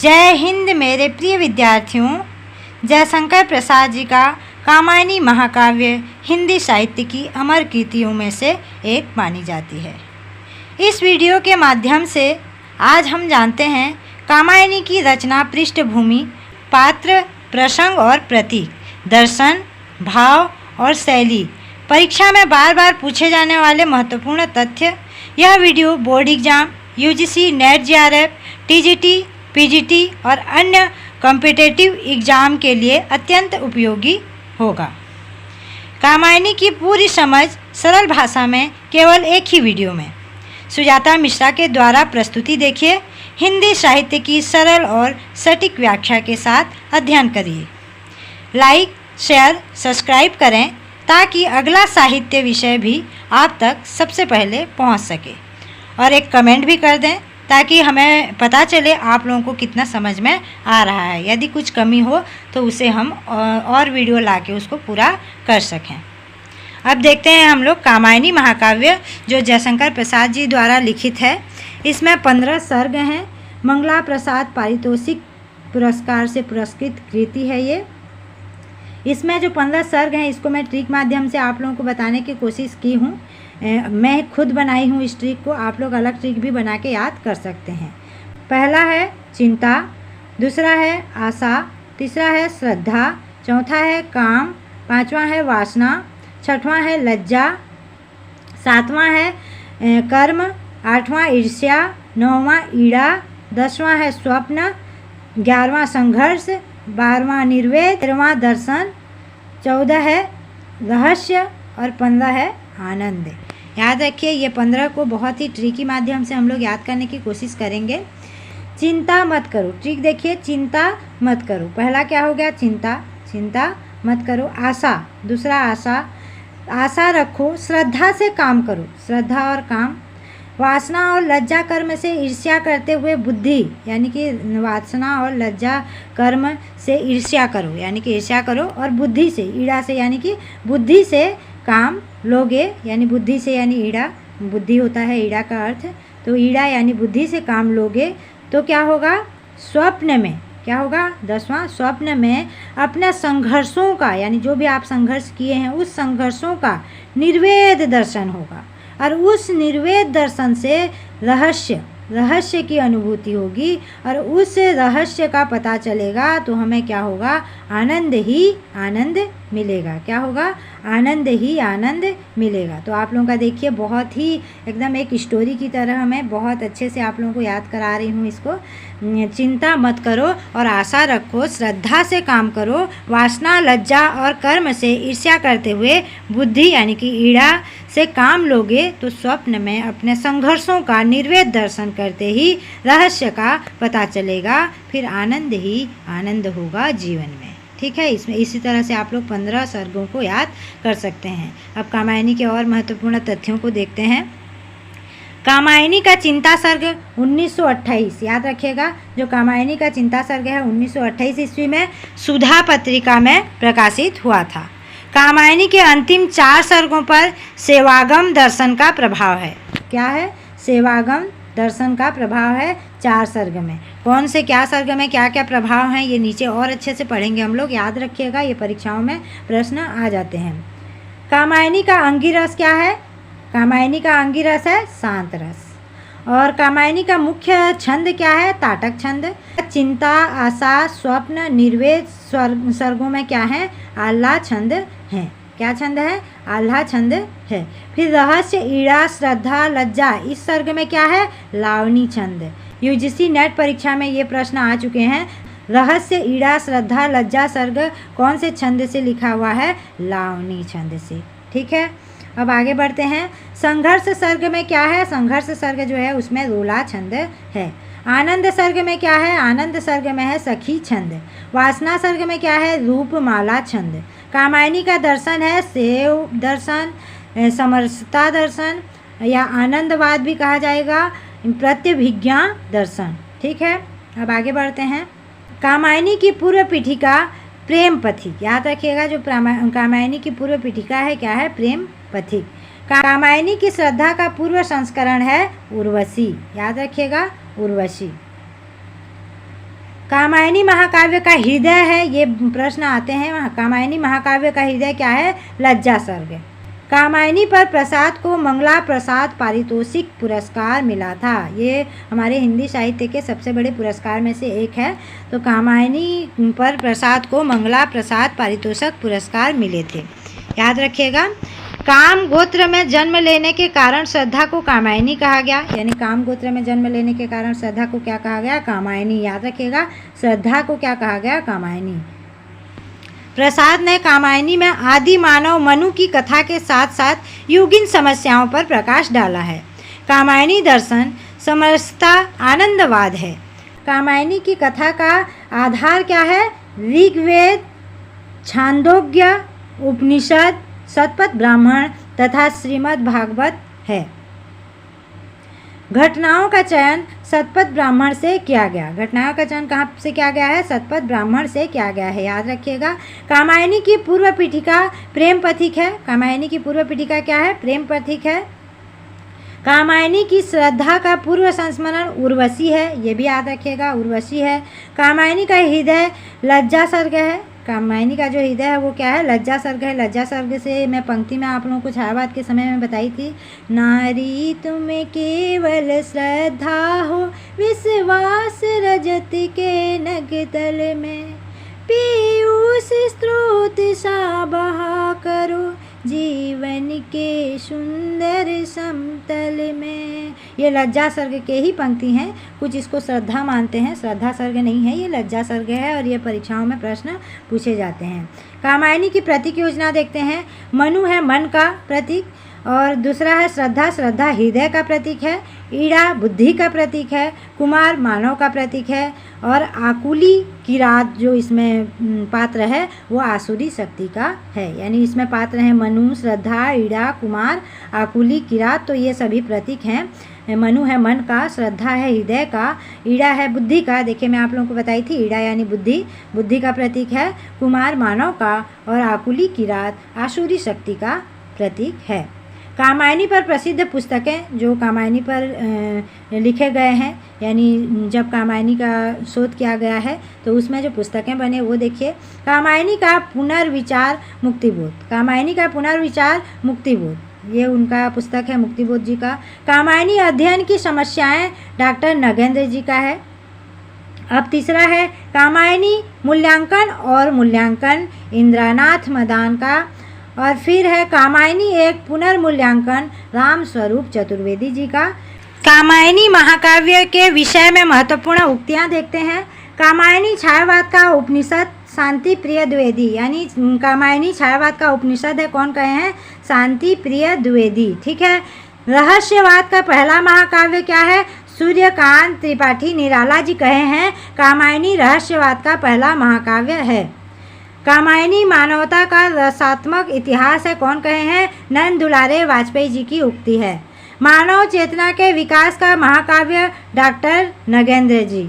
जय हिंद मेरे प्रिय विद्यार्थियों। जयशंकर प्रसाद जी का कामायनी महाकाव्य हिंदी साहित्य की अमर कृतियों में से एक मानी जाती है। इस वीडियो के माध्यम से आज हम जानते हैं कामायनी की रचना, पृष्ठभूमि, पात्र, प्रसंग और प्रतीक, दर्शन, भाव और शैली, परीक्षा में बार बार पूछे जाने वाले महत्वपूर्ण तथ्य। यह video board exam, UGC, net, JRF, TGT, PGT और अन्य कॉम्पिटिटिव एग्जाम के लिए अत्यंत उपयोगी होगा। कामायनी की पूरी समझ सरल भाषा में केवल एक ही वीडियो में सुजाता मिश्रा के द्वारा प्रस्तुति देखिए। हिंदी साहित्य की सरल और सटीक व्याख्या के साथ अध्ययन करिए। लाइक, शेयर, सब्सक्राइब करें ताकि अगला साहित्य विषय भी आप तक सबसे पहले पहुंच सके, और एक कमेंट भी कर दें ताकि हमें पता चले आप लोगों को कितना समझ में आ रहा है। यदि कुछ कमी हो तो उसे हम और वीडियो लाके उसको पूरा कर सकें। अब देखते हैं हम लोग कामायनी महाकाव्य जो जयशंकर प्रसाद जी द्वारा लिखित है। इसमें 15 सर्ग हैं। मंगला प्रसाद पारितोषिक पुरस्कार से पुरस्कृत कृति है ये। इसमें जो 15 सर्ग हैं इसको मैं ट्रिक माध्यम से आप लोगों को बताने की कोशिश की हूँ। मैं खुद बनाई हूँ इस ट्रिक को, आप लोग अलग ट्रिक भी बना के याद कर सकते हैं। पहला है चिंता, दूसरा है आशा, तीसरा है श्रद्धा, चौथा है काम, पांचवा है वासना, छठवां है लज्जा, सातवां है कर्म, आठवां ईर्ष्या, नौवां ईड़ा, 10वां है स्वप्न, 11वां संघर्ष, 12वां निर्वेद, 13वां दर्शन, 14 है रहस्य और 15 है आनंद। याद रखिए ये 15 को बहुत ही ट्रिकी माध्यम से हम लोग याद करने की कोशिश करेंगे। चिंता मत करो, ट्रिक देखिए, चिंता मत करो। पहला क्या हो गया? चिंता, चिंता मत करो। आशा, दूसरा आशा, आशा रखो। श्रद्धा से काम करो, श्रद्धा और काम। वासना और लज्जा कर्म से ईर्ष्या करते हुए बुद्धि, यानी कि वासना और लज्जा कर्म से ईर्ष्या करो, यानी कि ईर्ष्या करो। और बुद्धि से, ईड़ा से, यानी कि बुद्धि से काम लोगे, यानी बुद्धि से, यानी ईड़ा, बुद्धि होता है ईड़ा का अर्थ, तो ईड़ा यानी बुद्धि से काम लोगे तो क्या होगा? स्वप्न में क्या होगा? 10वां, स्वप्न में अपने संघर्षों का, यानी जो भी आप संघर्ष किए हैं उस संघर्षों का निर्वेद दर्शन होगा, और उस निर्वेद दर्शन से रहस्य की अनुभूति होगी, और उस रहस्य का पता चलेगा तो हमें क्या होगा? आनंद ही आनंद मिलेगा। क्या होगा? आनंद ही आनंद मिलेगा। तो आप लोगों का देखिए बहुत ही एकदम एक स्टोरी की तरह मैं बहुत अच्छे से आप लोगों को याद करा रही हूँ इसको। चिंता मत करो और आशा रखो, श्रद्धा से काम करो, वासना, लज्जा और कर्म से ईर्ष्या करते हुए बुद्धि यानी कि ईड़ा से काम लोगे तो स्वप्न में अपने संघर्षों का निर्वेद दर्शन करते ही रहस्य का पता चलेगा, फिर आनंद ही आनंद होगा जीवन में। ठीक है, इसमें इसी तरह से आप लोग 15 सर्गों को याद कर सकते हैं। अब कामायनी के और महत्वपूर्ण तथ्यों को देखते हैं। कामायनी का चिंता सर्ग 1928, याद रखिएगा, जो कामायनी का चिंता सर्ग है 1928 ईस्वी में सुधा पत्रिका में प्रकाशित हुआ था। कामायनी के अंतिम 4 सर्गों पर सेवागम दर्शन का प्रभाव है। क्या है? सेवागम दर्शन का प्रभाव है 4 सर्ग में। कौन से क्या सर्ग में क्या क्या प्रभाव हैं ये नीचे और अच्छे से पढ़ेंगे हम लोग, याद रखिएगा, ये परीक्षाओं में प्रश्न आ जाते हैं। कामायनी का अंगिरस क्या है? कामायनी का अंगिरस है शांत रस। और कामायनी का मुख्य छंद क्या है? ताटक छंद। चिंता, आशा, स्वप्न, निर्वेद सर्गों में क्या है? आल्हा छंद है। क्या छंद है? आल्हा छंद है। फिर रहस्य, ईड़ा, श्रद्धा, लज्जा, इस सर्ग में क्या है? लावनी छंद। यूजीसी नेट परीक्षा में ये प्रश्न आ चुके हैं। रहस्य, ईड़ा, श्रद्धा, लज्जा सर्ग कौन से छंद से लिखा हुआ है? लावनी छंद से। ठीक है, अब आगे बढ़ते हैं। संघर्ष सर्ग में क्या है? संघर्ष सर्ग जो है उसमें रोला छंद है। आनंद सर्ग में क्या है? आनंद सर्ग में है सखी छंद। वासना सर्ग में क्या है? रूपमाला छंद। कामायनी का दर्शन है सेव दर्शन, समरसता दर्शन या आनंदवाद भी कहा जाएगा, प्रत्यभिज्ञा दर्शन। ठीक है, अब आगे बढ़ते हैं। कामायनी की पूर्व पीठिका प्रेम पथिक, याद रखिएगा, जो कामायनी की पूर्व पीठिका है क्या है? प्रेम पथिक। कामायनी की श्रद्धा का पूर्व संस्करण है उर्वशी, याद रखिएगा, उर्वशी। कामायनी महाकाव्य का हृदय है, ये प्रश्न आते हैं। कामायनी महाकाव्य का हृदय क्या है? लज्जा सर्ग। कामायनी पर प्रसाद को मंगला प्रसाद पारितोषिक पुरस्कार मिला था। ये हमारे हिंदी साहित्य के सबसे बड़े पुरस्कार में से एक है। तो कामायनी पर प्रसाद को मंगला प्रसाद पारितोषिक पुरस्कार मिले थे, याद रखिएगा। काम गोत्र में जन्म लेने के कारण श्रद्धा को कामायनी कहा गया, यानी काम गोत्र में जन्म लेने के कारण श्रद्धा को क्या कहा गया? कामायनी। याद रखिएगा, श्रद्धा को क्या कहा गया? कामायनी। प्रसाद ने कामायनी में आदि मानव मनु की कथा के साथ साथ युगीन समस्याओं पर प्रकाश डाला है। कामायनी दर्शन समरसता आनंदवाद है। कामायनी की कथा का आधार क्या है? ऋग्वेद, छांदोग्य उपनिषद, शतपथ ब्राह्मण तथा श्रीमद् भागवत है। घटनाओं का चयन शतपथ ब्राह्मण से किया गया। घटनाओं का चयन कहाँ से किया गया है? शतपथ ब्राह्मण से किया गया है, याद रखिएगा। कामायनी की पूर्व पीठिका प्रेम पथिक है। कामायनी की पूर्व पीठिका क्या है? प्रेम पथिक है। कामायनी की श्रद्धा का पूर्व संस्मरण उर्वशी है, ये भी याद रखिएगा, उर्वशी है। कामायनी का हृदय लज्जा सर्ग है। कामायनी का जो हृदय है वो क्या है? लज्जा सर्ग है। लज्जा सर्ग से मैं पंक्ति में आप लोगों को छायावाद के समय में बताई थी। नारी तुम्हें केवल श्रद्धा हो, विश्वास रजत के नग तल में, पीयूष स्रोत सा बहा करो जीवन के सुंदर समतल में। ये लज्जा सर्ग के ही पंक्ति हैं। कुछ इसको श्रद्धा मानते हैं, श्रद्धा सर्ग नहीं है, ये लज्जा सर्ग है और ये परीक्षाओं में प्रश्न पूछे जाते हैं। कामायनी की प्रतीक योजना देखते हैं। मनु है मन का प्रतीक, और दूसरा है श्रद्धा, श्रद्धा हृदय का प्रतीक है। ईड़ा बुद्धि का प्रतीक है। कुमार मानव का प्रतीक है। और आकुली किरात जो इसमें पात्र है वो आसुरी शक्ति का है, यानी इसमें पात्र हैं मनु, श्रद्धा, ईड़ा, कुमार, आकुली, किरात, तो ये सभी प्रतीक हैं। मनु है मन का, श्रद्धा है हृदय का, ईड़ा है बुद्धि का, देखिए मैं आप लोगों को बताई थी, ईड़ा यानी बुद्धि, बुद्धि का प्रतीक है। कुमार मानव का और आकुली किरात आसुरी शक्ति का प्रतीक है। कामायनी पर प्रसिद्ध पुस्तकें जो कामायनी पर लिखे गए हैं, यानी जब कामायनी का शोध किया गया है तो उसमें जो पुस्तकें बने वो देखिए। कामायनी का पुनर्विचार मुक्तिबोध, कामायनी का पुनर्विचार मुक्तिबोध, ये उनका पुस्तक है मुक्तिबोध जी का। कामायनी अध्ययन की समस्याएं डॉक्टर नगेंद्र जी का है। अब तीसरा है कामायनी मूल्यांकन और मूल्यांकन इंद्रनाथ मदान का। और फिर है कामायनी एक पुनर्मूल्यांकन राम स्वरूप चतुर्वेदी जी का। कामायनी महाकाव्य के विषय में महत्वपूर्ण उक्तियां देखते हैं। कामायनी छायावाद का उपनिषद शांति प्रिय द्विवेदी, यानी कामायनी छायावाद का उपनिषद है, कौन कहे हैं? शांति प्रिय द्विवेदी, ठीक है। रहस्यवाद का पहला महाकाव्य क्या है? सूर्यकांत त्रिपाठी निराला जी कहे हैं कामायनी रहस्यवाद का पहला महाकाव्य है। कामायनी मानवता का रसात्मक इतिहास है, कौन कहे हैं? नंद दुलारे वाजपेयी जी की उक्ति है। मानव चेतना के विकास का महाकाव्य डॉक्टर नगेंद्र जी।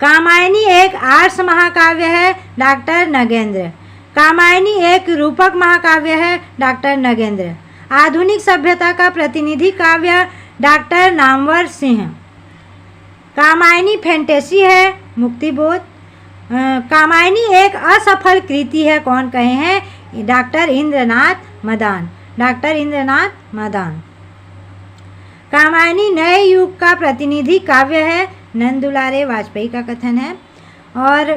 कामायनी एक आर्ष महाकाव्य है, डॉक्टर नगेंद्र। कामायनी एक रूपक महाकाव्य है, डॉक्टर नगेंद्र। आधुनिक सभ्यता का प्रतिनिधि काव्य डॉक्टर नामवर सिंह। कामायनी फैंटेसी है, मुक्तिबोध। कामायनी एक असफल कृति है, कौन कहे हैं? Doctor Indranath Madan, doctor Indranath Madan. कामायनी नए युग का प्रतिनिधि काव्य है, नंद दुलारे वाजपेयी का कथन है। और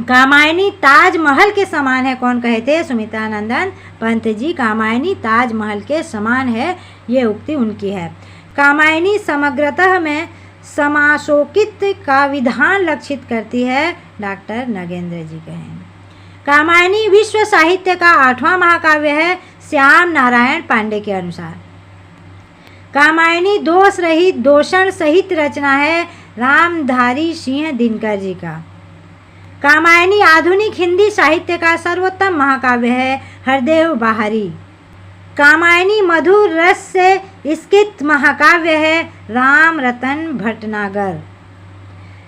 कामायनी ताजमहल के समान है, कौन कहे थे? सुमित्रानंदन पंत जी। कामायनी ताजमहल के समान है, ये उक्ति उनकी है। कामायनी समग्रतः में समाशोकित का विधान लक्षित करती है, डॉक्टर नगेंद्र जी कहें। कामायनी विश्व साहित्य का 8वां महाकाव्य है, श्याम नारायण पांडे के अनुसार। कामायनी दोष रहित दोषण सहित रचना है, रामधारी सिंह दिनकर जी का। कामायनी आधुनिक हिंदी साहित्य का सर्वोत्तम महाकाव्य है, हरदेव बाहरी। कामायनी मधुर रस से स्कित महाकाव्य है, राम रतन भटनागर।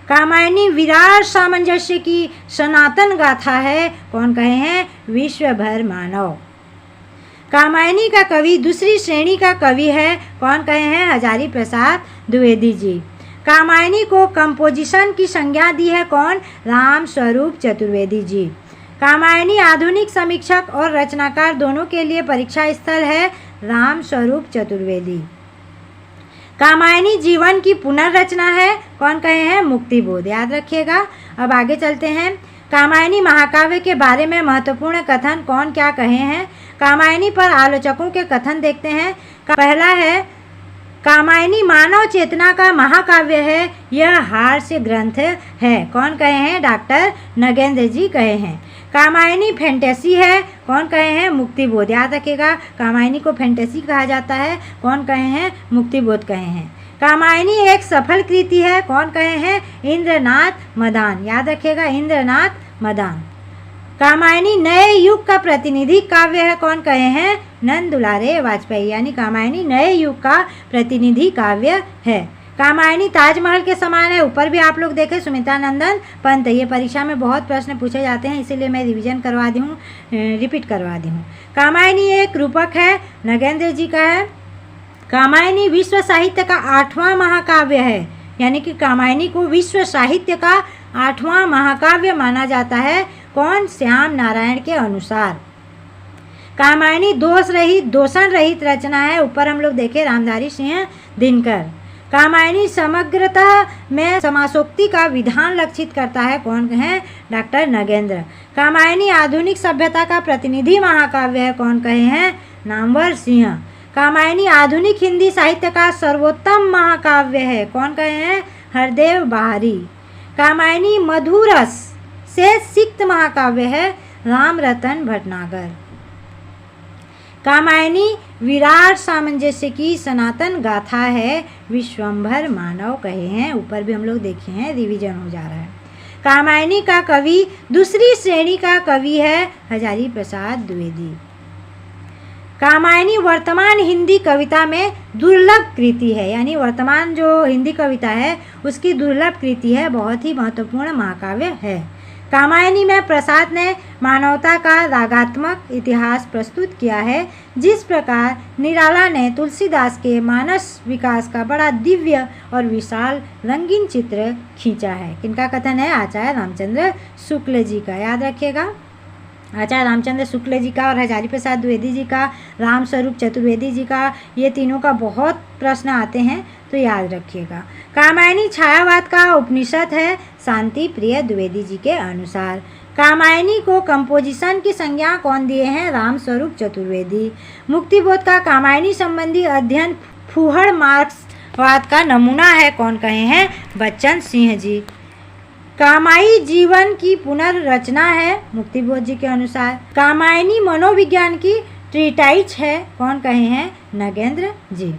कामायनी विराट सामंजस्य की सनातन गाथा है, कौन कहे हैं? विश्वभर मानव। कामायनी का कवि दूसरी श्रेणी का कवि है, कौन कहे हैं? हजारी प्रसाद द्विवेदी जी। कामायनी को कंपोजिशन की संज्ञा दी है कौन? राम स्वरूप चतुर्वेदी जी। कामायनी आधुनिक समीक्षक और रचनाकार दोनों के लिए परीक्षा स्थल है राम स्वरूप चतुर्वेदी। कामायनी जीवन की पुनर्रचना है कौन कहे हैं? मुक्तिबोध। याद रखिएगा। अब आगे चलते हैं। कामायनी महाकाव्य के बारे में महत्वपूर्ण कथन कौन क्या कहे हैं? कामायनी पर आलोचकों के कथन देखते हैं। पहला है, कामायनी मानव चेतना का महाकाव्य है, यह हास्य ग्रंथ है। कौन कहे हैं? डॉक्टर नगेंद्र जी कहे हैं। कामायनी फैंटेसी है, कौन कहे हैं? मुक्तिबोध। याद रखिएगा, कामायनी को फैंटेसी कहा जाता है, कौन कहे हैं? मुक्तिबोध कहे हैं। कामायनी एक सफल कृति है, कौन कहे हैं? इंद्रनाथ मदान। याद रखिएगा, इंद्रनाथ मदान। कामायनी नए युग का प्रतिनिधि काव्य है, कौन कहे हैं? नंद दुलारे वाजपेयी। यानी कामायनी नए युग का प्रतिनिधि काव्य है। कामायनी ताजमहल के समान है, ऊपर भी आप लोग देखें, सुमित्रा नंदन पंत। ये परीक्षा में बहुत प्रश्न पूछे जाते हैं, इसीलिए मैं रिवीजन करवा दी हूँ, रिपीट करवा दी हूँ। कामायनी एक रूपक है, नगेंद्र जी का है। कामायनी विश्व साहित्य का 8वां महाकाव्य है, यानी कि कामायनी को विश्व साहित्य का 8वां महाकाव्य माना जाता है, कौन? श्याम नारायण के अनुसार। कामायनी दोषण रहित रचना है, ऊपर हम लोग देखें, रामधारी सिंह दिनकर। कामायनी समग्रतः में समासोक्ति का विधान लक्षित करता है, कौन है? डॉक्टर नगेंद्र। कामायनी आधुनिक सभ्यता का प्रतिनिधि महाकाव्य है, कौन कहे हैं? नामवर सिंह। कामायनी आधुनिक हिंदी साहित्य का सर्वोत्तम महाकाव्य है, कौन कहे हैं? हरदेव बहारी। कामायनी मधुरस से सिक्त महाकाव्य है, राम रतन भटनागर। कामायनी विराट सामंजस्य की सनातन गाथा है, विश्वंभर मानव कहे हैं, ऊपर भी हम लोग देखे हैं, रिवीजन हो जा रहा है। कामायनी का कवि दूसरी श्रेणी का कवि है, हजारी प्रसाद द्विवेदी। कामायनी वर्तमान हिंदी कविता में दुर्लभ कृति है, यानी वर्तमान जो हिंदी कविता है उसकी दुर्लभ कृति है, बहुत ही महत्वपूर्ण महाकाव्य है। कामायनी में प्रसाद ने मानवता का रागात्मक इतिहास प्रस्तुत किया है, जिस प्रकार निराला ने तुलसीदास के मानस विकास का बड़ा दिव्य और विशाल रंगीन चित्र खींचा है। किनका कथन है? आचार्य रामचंद्र शुक्ल जी का। याद रखिएगा, आचार्य रामचंद्र शुक्ल जी का और हजारी प्रसाद द्विवेदी जी का, राम स्वरूप चतुर्वेदी जी का, ये तीनों का बहुत प्रश्न आते हैं, तो याद रखिएगा। कामायनी छायावाद का उपनिषद है, शांति प्रिय द्विवेदी जी के अनुसार। कामायनी को कंपोजिशन की संज्ञा कौन दिए हैं? राम स्वरूप चतुर्वेदी। मुक्तिबोध का कामायनी संबंधी अध्ययन फूहड़ मार्क्सवाद का नमूना है, कौन कहे हैं? बच्चन सिंह जी। कामायी जीवन की पुनर्रचना है, मुक्तिबोध जी के अनुसार। कामायनी मनोविज्ञान की ट्रीटाइज है, कौन कहे हैं? नगेंद्र जी।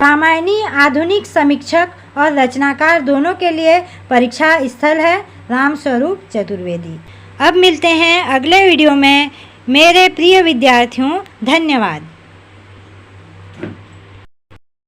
कामायनी आधुनिक समीक्षक और रचनाकार दोनों के लिए परीक्षा स्थल है, राम स्वरूप चतुर्वेदी। अब मिलते हैं अगले वीडियो में मेरे प्रिय विद्यार्थियों, धन्यवाद।